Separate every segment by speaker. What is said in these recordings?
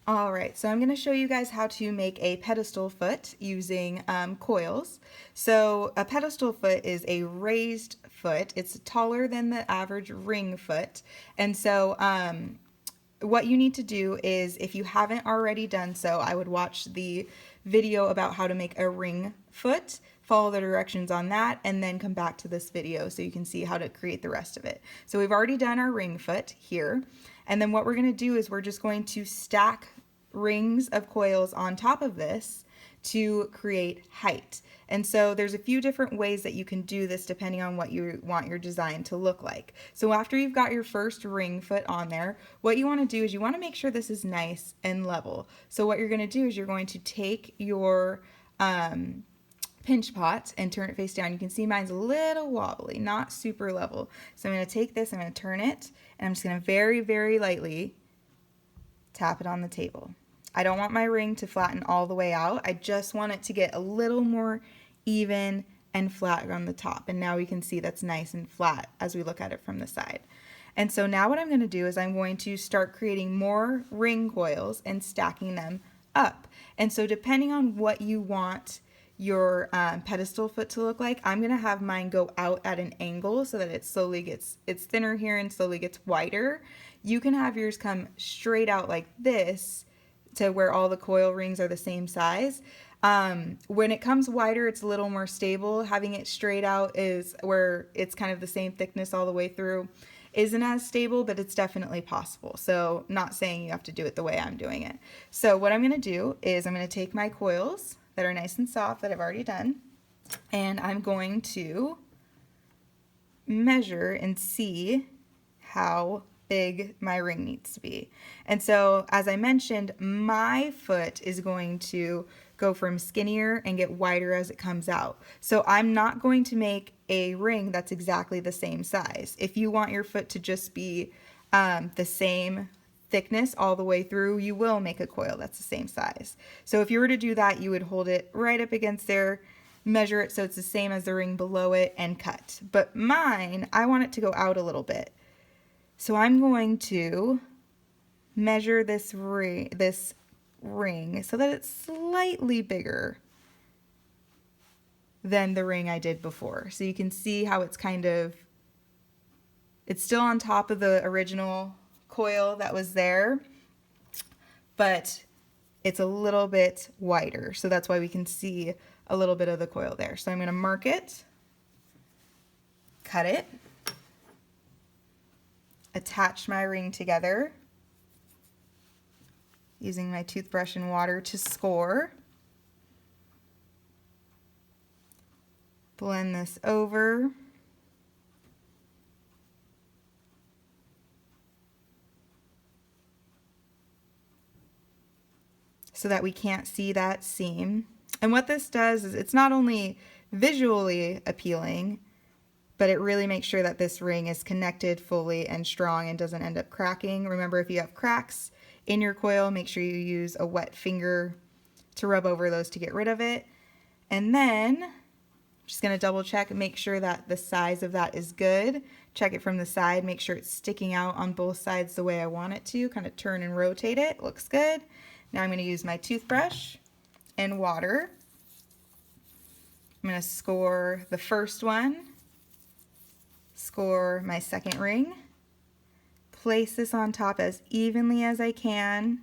Speaker 1: All right, so I'm going to show you guys how to make a pedestal foot using coils. So a pedestal foot is a raised foot. It's taller than the average ring foot. And so what you need to do is, if you haven't already done so, I would watch the video about how to make a ring foot, follow the directions on that, and then come back to this video so you can see how to create the rest of it. So we've already done our ring foot here. And then what we're going to do is we're just going to stack rings of coils on top of this to create height. And so there's a few different ways that you can do this depending on what you want your design to look like. So after you've got your first ring foot on there, what you want to do is you want to make sure this is nice and level. So what you're going to do is you're going to take your pinch pot and turn it face down. You can see mine's a little wobbly, not super level. So I'm going to take this, I'm going to turn it, and I'm just going to very, very lightly tap it on the table. I don't want my ring to flatten all the way out. I just want it to get a little more even and flat on the top. And now we can see that's nice and flat as we look at it from the side. And so now what I'm going to do is I'm going to start creating more ring coils and stacking them up. And so depending on what you want your pedestal foot to look like, I'm going to have mine go out at an angle so that it slowly gets, it's thinner here and slowly gets wider. You can have yours come straight out like this to where all the coil rings are the same size. When it comes wider, it's a little more stable. Having it straight out is where it's kind of the same thickness all the way through. Isn't as stable, but it's definitely possible. So not saying you have to do it the way I'm doing it. So what I'm going to do is I'm going to take my coils that are nice and soft that I've already done, and I'm going to measure and see how big my ring needs to be. And so as I mentioned, my foot is going to go from skinnier and get wider as it comes out. So I'm not going to make a ring that's exactly the same size. If you want your foot to just be the same thickness all the way through, you will make a coil that's the same size. So if you were to do that, you would hold it right up against there, measure it so it's the same as the ring below it, and cut. But mine, I want it to go out a little bit. So I'm going to measure this ring so that it's slightly bigger than the ring I did before. So you can see how it's it's still on top of the original coil that was there, but it's a little bit wider. So that's why we can see a little bit of the coil there. So I'm going to mark it, cut it, attach my ring together using my toothbrush and water to score. Blend this over. So that we can't see that seam. And what this does is it's not only visually appealing, but it really makes sure that this ring is connected fully and strong and doesn't end up cracking. Remember, if you have cracks in your coil, make sure you use a wet finger to rub over those to get rid of it. And then I'm just going to double check and make sure that the size of that is good. Check it from the side, make sure it's sticking out on both sides the way I want it to. Kind of turn and rotate it. Looks good. Now I'm going to use my toothbrush and water. I'm going to score the first one, score my second ring, place this on top as evenly as I can.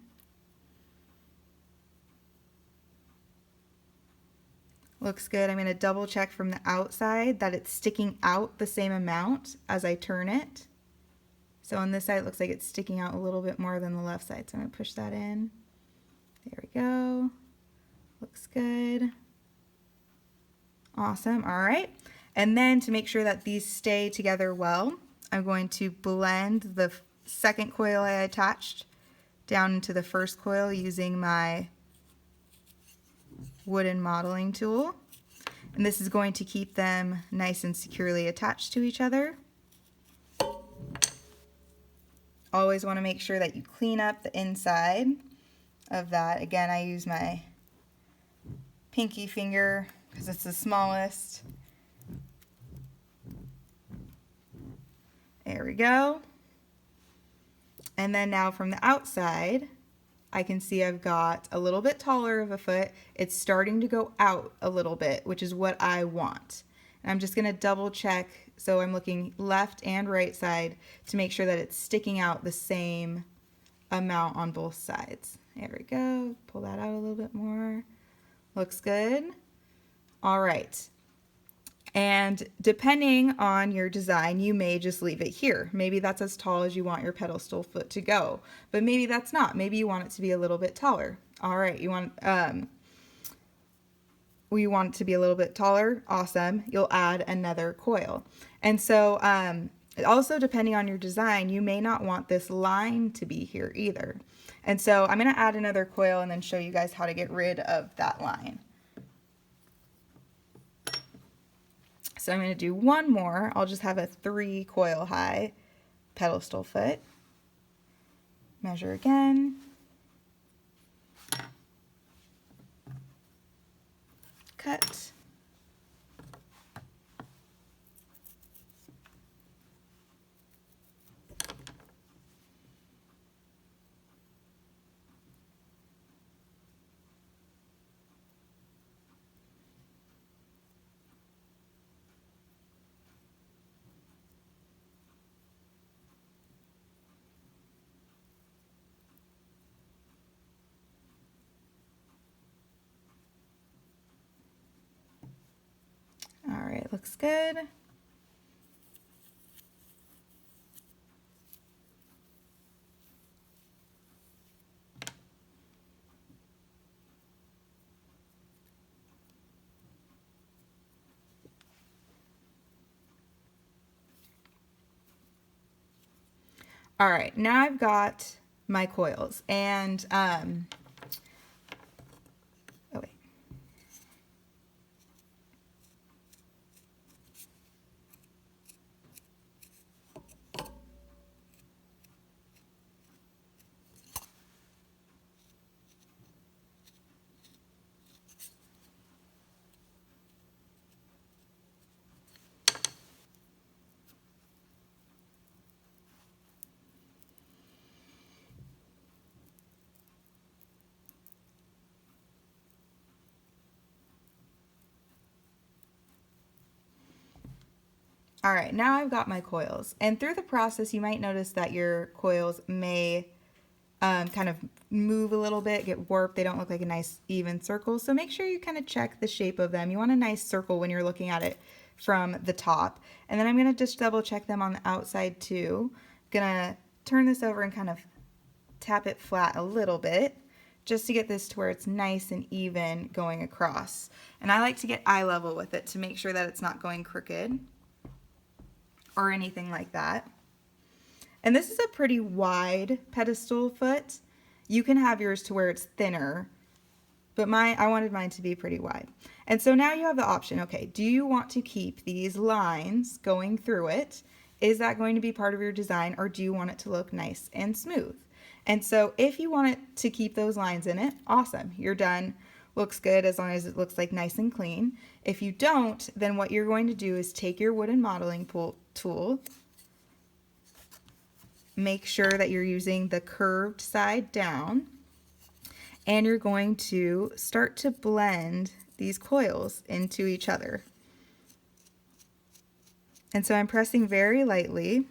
Speaker 1: Looks good. I'm going to double check from the outside that it's sticking out the same amount as I turn it. So on this side it looks like it's sticking out a little bit more than the left side. So I'm going to push that in. There we go. Looks good. Awesome. All right. And then to make sure that these stay together well, I'm going to blend the second coil I attached down into the first coil using my wooden modeling tool. And this is going to keep them nice and securely attached to each other. Always want to make sure that you clean up the inside of that. Again, I use my pinky finger because it's the smallest. There we go. And then now from the outside, I can see I've got a little bit taller of a foot. It's starting to go out a little bit, which is what I want. And I'm just going to double check. So I'm looking left and right side to make sure that it's sticking out the same amount on both sides. There we go. Pull that out a little bit more. Looks good. All right. And depending on your design, you may just leave it here. Maybe that's as tall as you want your pedestal foot to go, but maybe that's not. Maybe you want it to be a little bit taller. All right, you want it to be a little bit taller. Awesome. You'll add another coil. And so also depending on your design, you may not want this line to be here either. And so I'm going to add another coil and then show you guys how to get rid of that line. So I'm going to do one more. I'll just have a 3 coil high pedestal foot. Measure again. Cut. All right, looks good. All right, now I've got my coils and oh wait. All right, now I've got my coils. And through the process, you might notice that your coils may kind of move a little bit, get warped. They don't look like a nice even circle. So make sure you kind of check the shape of them. You want a nice circle when you're looking at it from the top. And then I'm going to just double check them on the outside too. Gonna turn this over and kind of tap it flat a little bit just to get this to where it's nice and even going across. And I like to get eye level with it to make sure that it's not going crooked or anything like that. And this is a pretty wide pedestal foot. You can have yours to where it's thinner, but I wanted mine to be pretty wide. And so now you have the option, okay, do you want to keep these lines going through it? Is that going to be part of your design, or do you want it to look nice and smooth? And so if you want it to keep those lines in it, awesome, you're done. Looks good as long as it looks like nice and clean. If you don't, then what you're going to do is take your wooden modeling tool, make sure that you're using the curved side down, and you're going to start to blend these coils into each other. And so I'm pressing very lightly.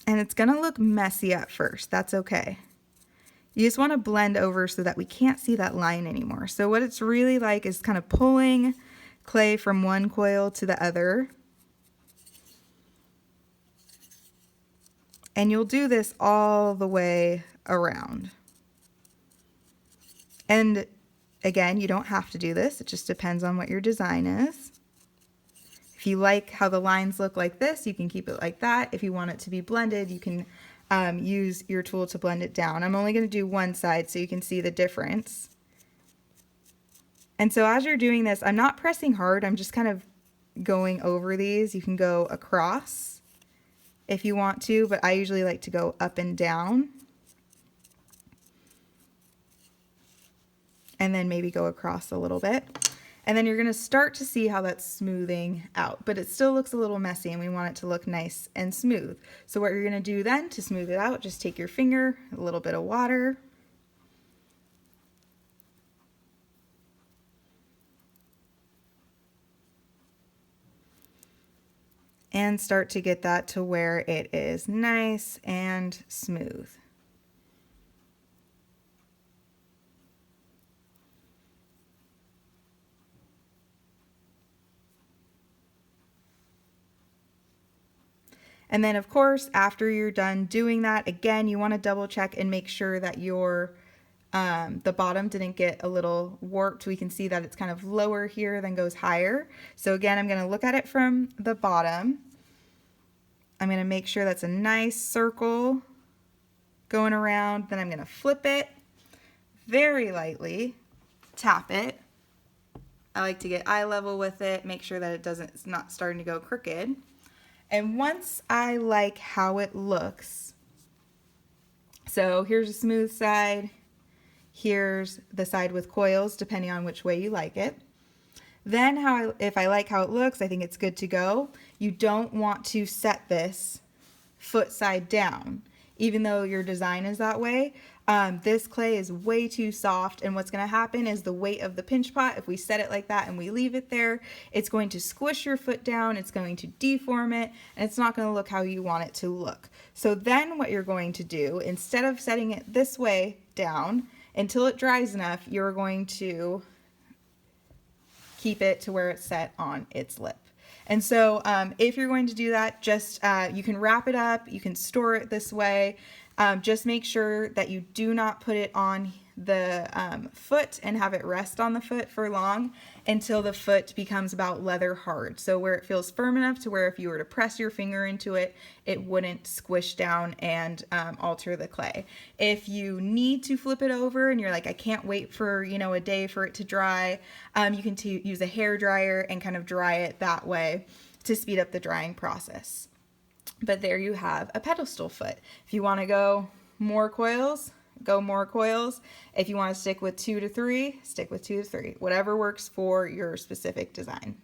Speaker 1: And it's going to look messy at first. That's okay. You just want to blend over so that we can't see that line anymore. So what it's really like is kind of pulling clay from one coil to the other. And you'll do this all the way around. And again, you don't have to do this. It just depends on what your design is. If you like how the lines look like this, you can keep it like that. If you want it to be blended, you can use your tool to blend it down. I'm only going to do one side so you can see the difference. And so as you're doing this, I'm not pressing hard. I'm just kind of going over these. You can go across if you want to, but I usually like to go up and down. And then maybe go across a little bit. And then you're going to start to see how that's smoothing out, but it still looks a little messy and we want it to look nice and smooth. So what you're going to do then to smooth it out, just take your finger, a little bit of water, and start to get that to where it is nice and smooth. And then of course, after you're done doing that, again, you want to double check and make sure that your the bottom didn't get a little warped. We can see that it's kind of lower here than goes higher. So again, I'm going to look at it from the bottom. I'm going to make sure that's a nice circle going around. Then I'm going to flip it very lightly, tap it. I like to get eye level with it, make sure that it's not starting to go crooked. And once I like how it looks, so here's a smooth side, here's the side with coils, depending on which way you like it. Then if I like how it looks, I think it's good to go. You don't want to set this foot side down, even though your design is that way. This clay is way too soft, and what's going to happen is the weight of the pinch pot, if we set it like that and we leave it there, it's going to squish your foot down, it's going to deform it, and it's not going to look how you want it to look. So then what you're going to do, instead of setting it this way down until it dries enough, you're going to keep it to where it's set on its lip. And so if you're going to do that, just you can wrap it up, you can store it this way. Just make sure that you do not put it on the foot and have it rest on the foot for long until the foot becomes about leather hard. So where it feels firm enough to where if you were to press your finger into it, it wouldn't squish down and alter the clay. If you need to flip it over and you're like, I can't wait for, a day for it to dry, you can use a hair dryer and kind of dry it that way to speed up the drying process. But there you have a pedestal foot. If you want to go more coils, go more coils. If you want to stick with 2 to 3, stick with 2 to 3. Whatever works for your specific design.